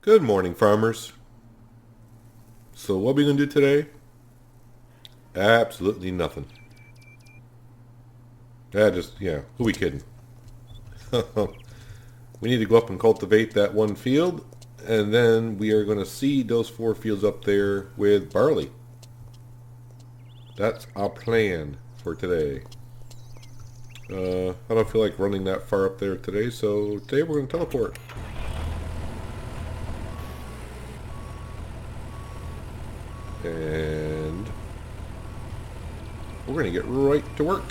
Good morning, farmers. So what are we going to do today? Absolutely nothing. Who we kidding? We need to go up and cultivate that one field, and then we are going to seed those 4 fields up there with barley. That's our plan for today. I don't feel like running that far up there today, so today we're going to teleport. And we're going to get right to work.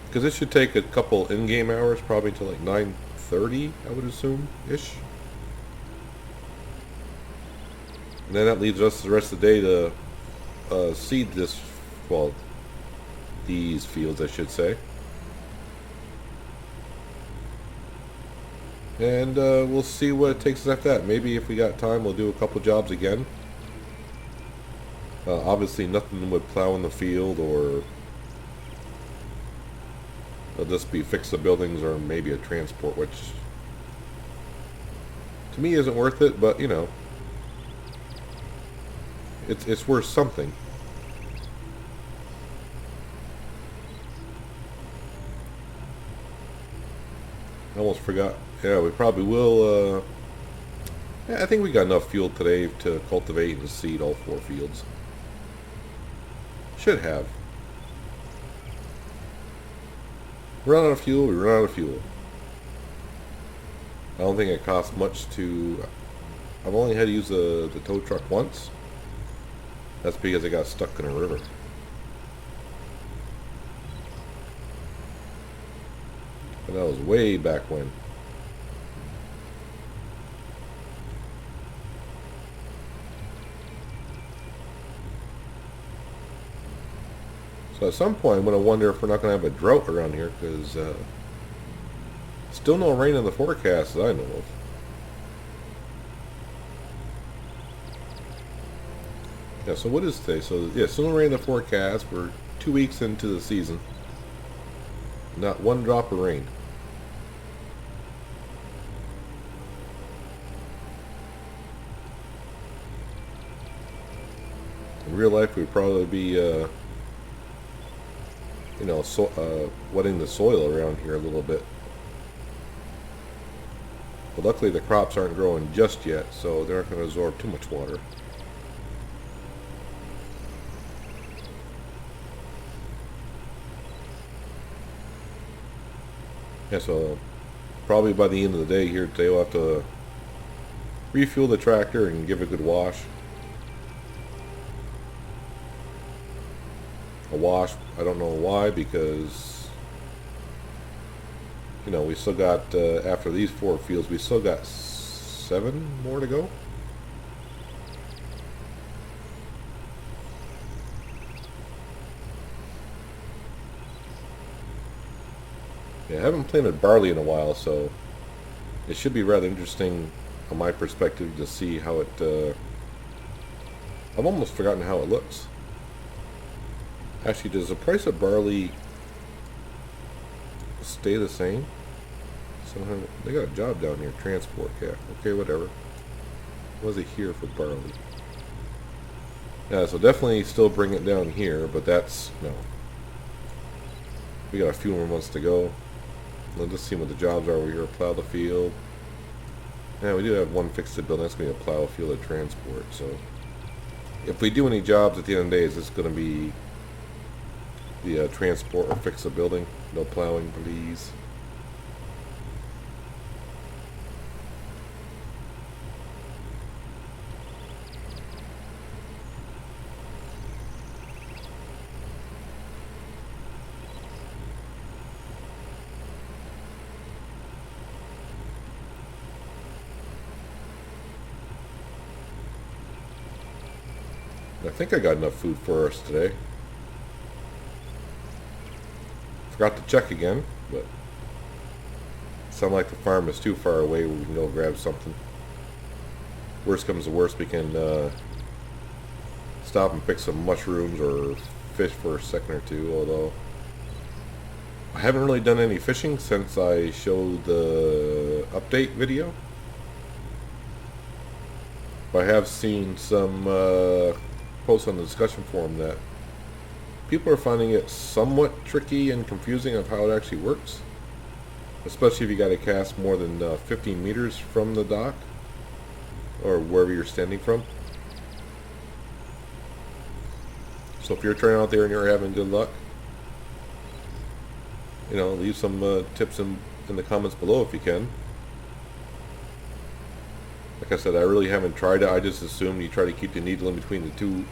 Because this should take a couple in-game hours, probably until like 9:30, I would assume, ish. And then that leaves us the rest of the day to seed these fields, I should say. And we'll see what it takes us after that. Maybe if we got time, we'll do a couple jobs again. Obviously, nothing with plowing the field, or it'll just be fix the buildings, or maybe a transport, which to me isn't worth it. But you know, it's worth something. I almost forgot. Yeah, we probably will. Yeah, I think we got enough fuel today to cultivate and seed all 4 fields. Should have. Run out of fuel, we run out of fuel. I don't think it costs much to... I've only had to use the tow truck once. That's because it got stuck in a river. And that was way back when. So at some point I'm going to wonder if we're not going to have a drought around here, because still no rain in the forecast that I know of. Yeah, so what is today? So yeah, still no rain in the forecast. We're 2 weeks into the season. Not one drop of rain. In real life, we'd probably be wetting the soil around here a little bit. But luckily the crops aren't growing just yet, so they're not going to absorb too much water. Yeah, so probably by the end of the day here today we'll have to refuel the tractor and give it a good wash. I don't know why, because you know we still got after these 4 fields we still got 7 more to go. Yeah, I haven't planted barley in a while, so it should be rather interesting from my perspective to see how it I've almost forgotten how it looks. Actually, does the price of barley stay the same? Somehow they got a job down here. Transport, yeah. Okay, whatever. Was it here for barley? Yeah, so definitely still bring it down here, but that's no. We got a few more months to go. Let's just see what the jobs are over here. Plow the field. Yeah, we do have one fix the building. That's going to be a plow, field, and transport. So if we do any jobs at the end of the day, is this going to be the transport or fix the building? No plowing, please. I think I got enough food for us today. Forgot to check again, but sound like the farm is too far away where we can go grab something. Worst comes to worst, we can stop and pick some mushrooms or fish for a second or two, although I haven't really done any fishing since I showed the update video. But I have seen some posts on the discussion forum that people are finding it somewhat tricky and confusing of how it actually works. Especially if you got to cast more than 15 meters from the dock or wherever you're standing from. So if you're trying out there and you're having good luck, leave some tips in the comments below if you can. Like I said, I really haven't tried it. I just assumed you try to keep the needle in between the two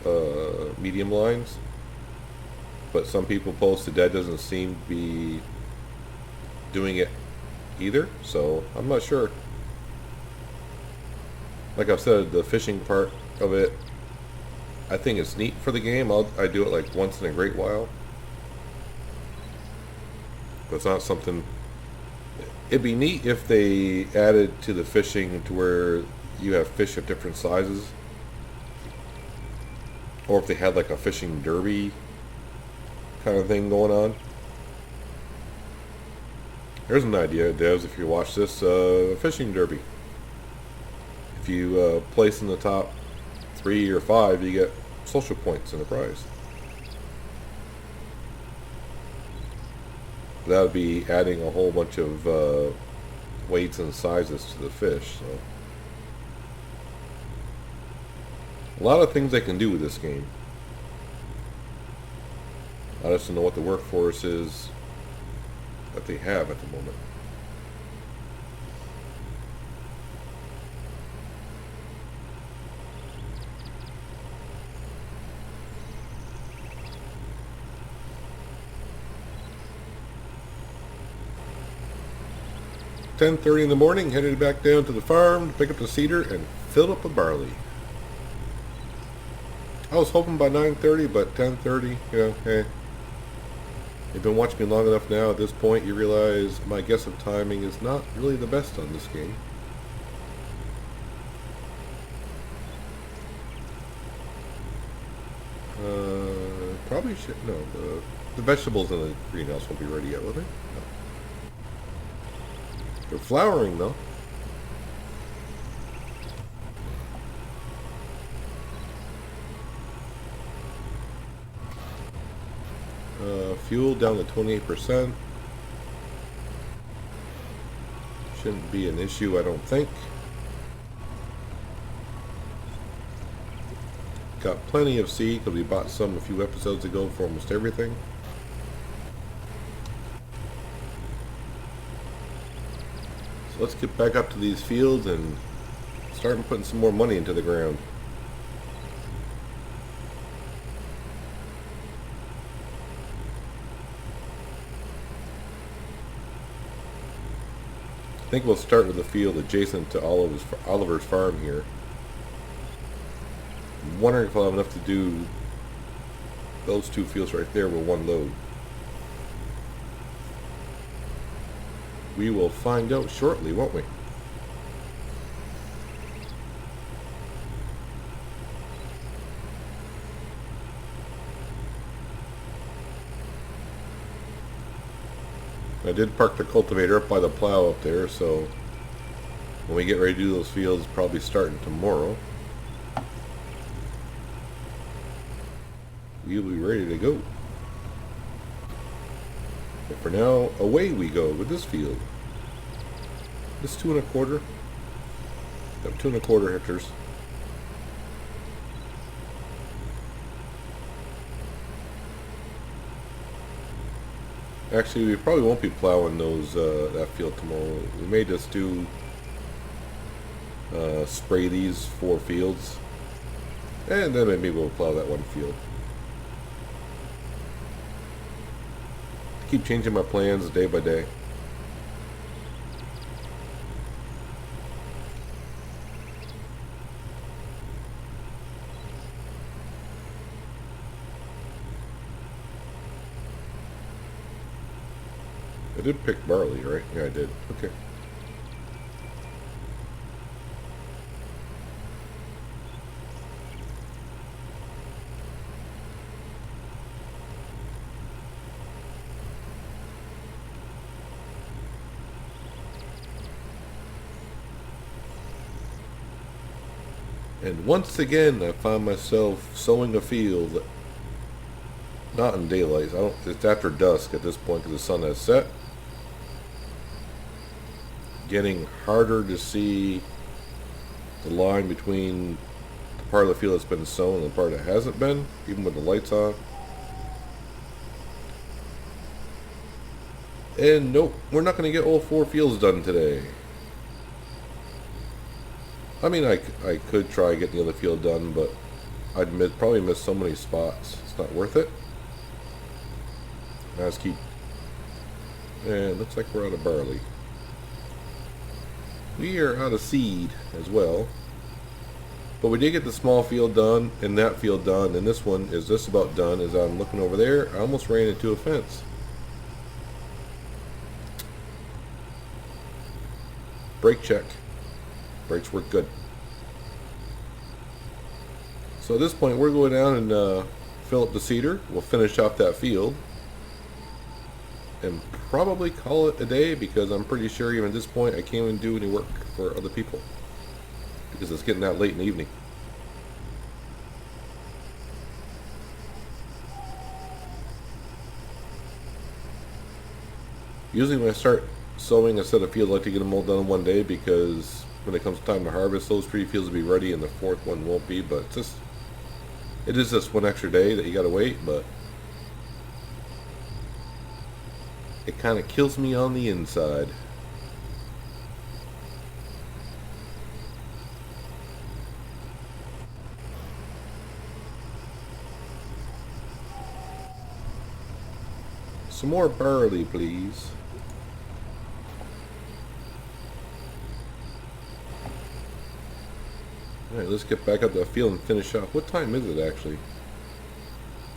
medium lines. But some people posted that doesn't seem to be doing it either, so I'm not sure. Like I've said, the fishing part of it, I think it's neat for the game. I do it like once in a great while. But it's not something... It'd be neat if they added to the fishing to where you have fish of different sizes. Or if they had like a fishing derby kind of thing going on. Here's an idea, devs, if you watch this, fishing derby. If you place in the top 3 or 5, you get social points and a prize. That would be adding a whole bunch of weights and sizes to the fish. So a lot of things they can do with this game. I just don't know what the workforce is that they have at the moment. "10:30 in the morning, headed back down to the farm to pick up the cedar and fill up the barley." I was hoping by 9:30, but 10:30, hey. You've been watching me long enough now. At this point, you realize my guess of timing is not really the best on this game. Probably should... No, the vegetables in the greenhouse won't be ready yet, will they? No. They're flowering, though. Fuel down to 28%. Shouldn't be an issue, I don't think. Got plenty of seed because we bought some a few episodes ago for almost everything. So let's get back up to these fields and start putting some more money into the ground. I think we'll start with the field adjacent to Oliver's farm here. I'm wondering if I'll have enough to do those 2 fields right there with 1 load. We will find out shortly, won't we? I did park the cultivator up by the plow up there, so when we get ready to do those fields, probably starting tomorrow, we'll be ready to go. But for now, away we go with this field. This 2 1/4. Got 2 1/4 hectares. Actually, we probably won't be plowing that field tomorrow. We may just do spray these 4 fields, and then maybe we'll plow that 1 field. Keep changing my plans day by day. I did pick barley, right? Yeah, I did. Okay. And once again, I find myself sowing a field. Not in daylight. It's after dusk at this point because the sun has set. Getting harder to see the line between the part of the field that's been sown and the part that hasn't been, even with the lights on. And nope, we're not going to get all 4 fields done today. I mean, I could try getting the other field done, but I'd probably miss so many spots. It's not worth it. Now let's keep... And looks like we're out of barley. We are out of seed as well. But we did get the small field done and that field done, and this one is just about done. As I'm looking over there, I almost ran into a fence. Brake check. Brakes work good. So at this point we're going down and fill up the seeder. We'll finish off that field and probably call it a day, because I'm pretty sure even at this point I can't even do any work for other people because it's getting that late in the evening. Usually when I start sowing a set of field, I like to get them all done in one day, because when it comes time to harvest, those 3 fields will be ready and the 4th one won't be. But it is just one extra day that you gotta wait, but it kind of kills me on the inside. Some more barley, please. Alright, let's get back up to the field and finish off. What time is it actually?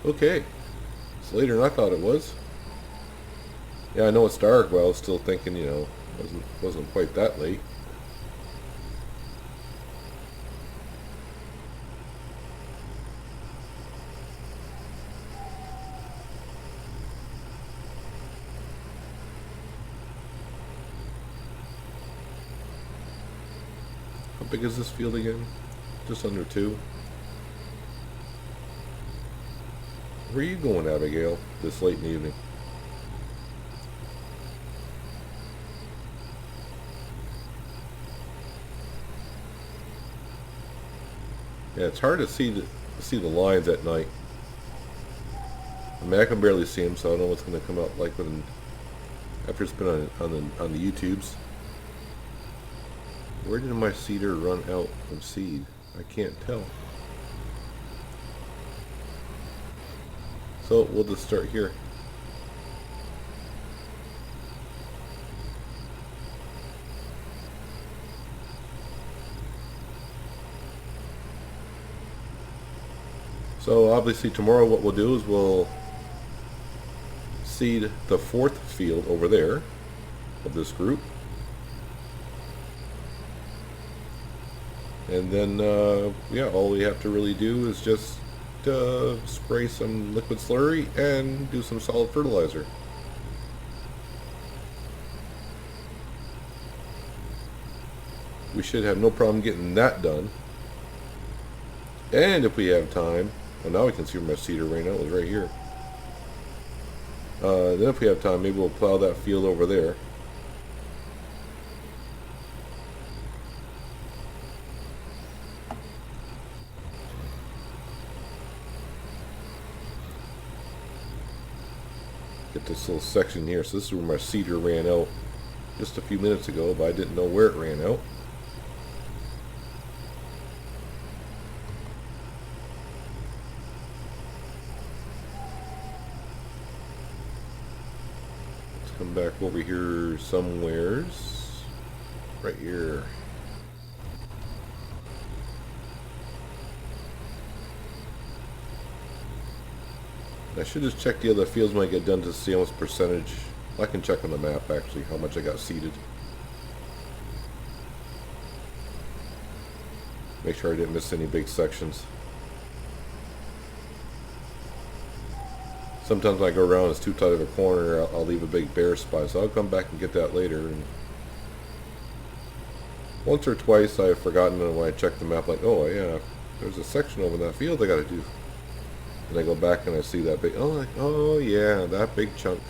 Okay. It's later than I thought it was. Yeah, I know it's dark, but I was still thinking, you know, wasn't quite that late. How big is this field again? Just under 2. Where are you going, Abigail, this late in the evening? Yeah, it's hard to see the lines at night. I mean, I can barely see them, so I don't know what's going to come out like after it's been on the YouTubes. Where did my seeder run out of seed? I can't tell. So we'll just start here. So obviously tomorrow what we'll do is we'll seed the 4th field over there of this group. And then, yeah, all we have to really do is just spray some liquid slurry and do some solid fertilizer. We should have no problem getting that done. And if we have time, well, now we can see where my seeder ran out. It was right here. Then if we have time, maybe we'll plow that field over there. Get this little section here. So this is where my seeder ran out just a few minutes ago, but I didn't know where it ran out. Come back over here somewheres. Right here. I should just check the other fields when I get done to see how much percentage. I can check on the map actually how much I got seeded. Make sure I didn't miss any big sections. Sometimes when I go around, it's too tight of a corner, I'll leave a big bare spot, so I'll come back and get that later. And Once or twice I've forgotten, and when I check the map, like, oh yeah, there's a section over in that field I gotta do. And I go back and I see that big, oh, like, oh yeah, that big chunk.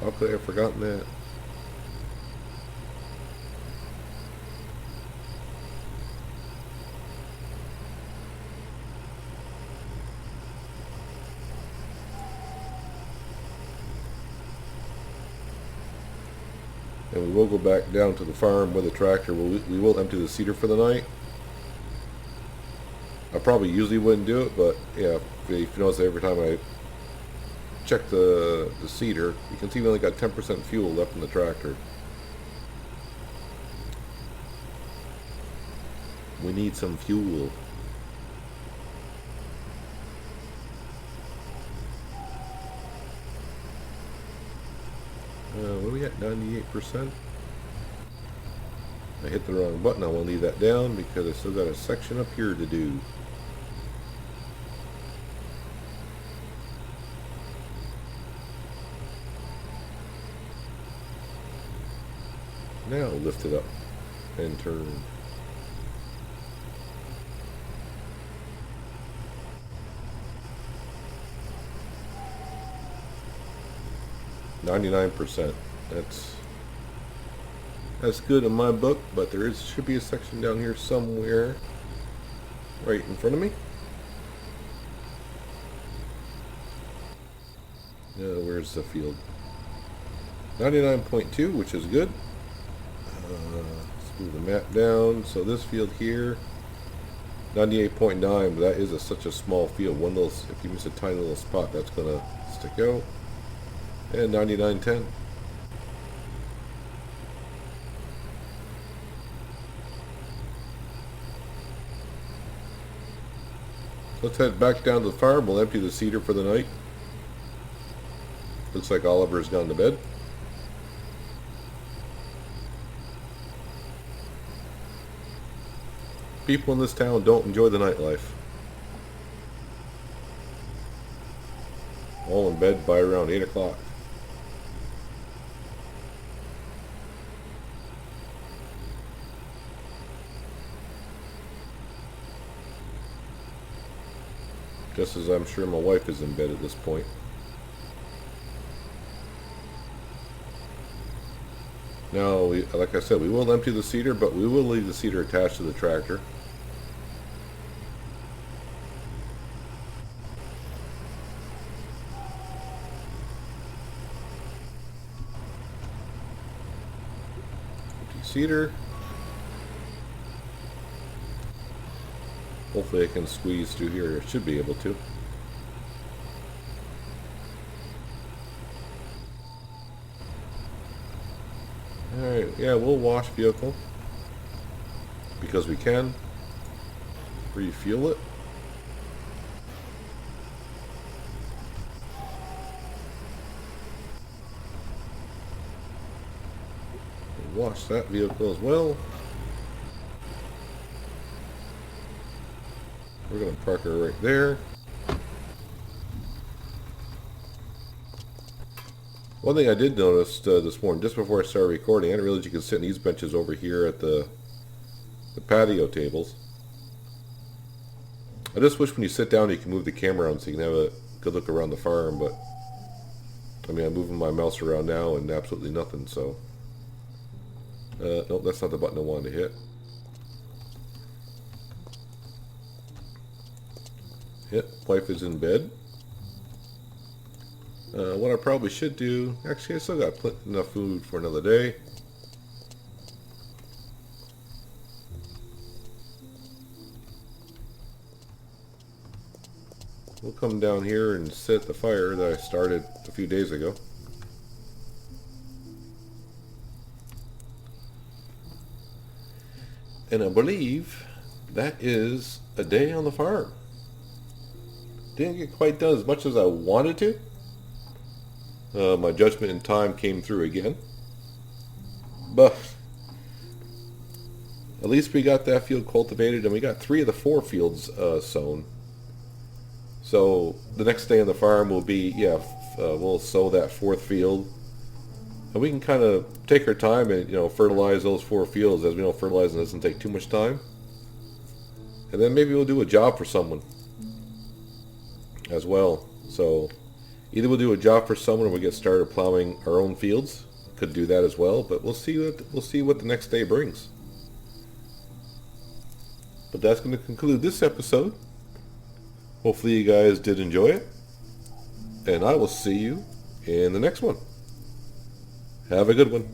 How could I have forgotten that? And we will go back down to the farm with the tractor. We will empty the seeder for the night. I probably usually wouldn't do it, but yeah, if you notice every time I check the seeder, you can see we only got 10% fuel left in the tractor. We need some fuel. What are we at? 98%? I hit the wrong button. I want to leave that down because I still got a section up here to do. Now lift it up and turn. %. That's good in my book, but should be a section down here somewhere, right in front of me. Where's the field? 99.2, which is good. Let's move the map down. So this field here, 98.9, but that is such a small field. One little, if you miss a tiny little spot, that's gonna stick out. And 99.10. Let's head back down to the farm. We'll empty the seeder for the night. Looks like Oliver's gone to bed. People in this town don't enjoy the nightlife. All in bed by around 8 o'clock. Just as I'm sure my wife is in bed at this point. Now, like I said, we will empty the seeder, but we will leave the seeder attached to the tractor. Empty seeder. Hopefully I can squeeze through here. I should be able to. Alright, yeah, we'll wash vehicle. Because we can. Refuel it. Wash that vehicle as well. We're going to park her right there. One thing I did notice this morning, just before I started recording, I didn't realize you could sit in these benches over here at the patio tables. I just wish when you sit down you can move the camera around so you can have a good look around the farm, but I mean, I'm moving my mouse around now and absolutely nothing, so nope, that's not the button I wanted to hit. Wife is in bed. What I probably should do, actually I still got enough food for another day. We'll come down here and sit at the fire that I started a few days ago. And I believe that is a day on the farm. Didn't get quite done as much as I wanted to. My judgment in time came through again. But at least we got that field cultivated, and we got 3 of the 4 fields sown. So the next day on the farm will be, we'll sow that 4th field. And And we can kind of take our time and, fertilize those 4 fields. As we know, fertilizing doesn't take too much time. And then maybe we'll do a job for someone as well. So either we'll do a job for someone or we'll get started plowing our own fields. Could do that as well, but we'll see what the next day brings. But that's going to conclude this episode. Hopefully you guys did enjoy it. And I will see you in the next one. Have a good one.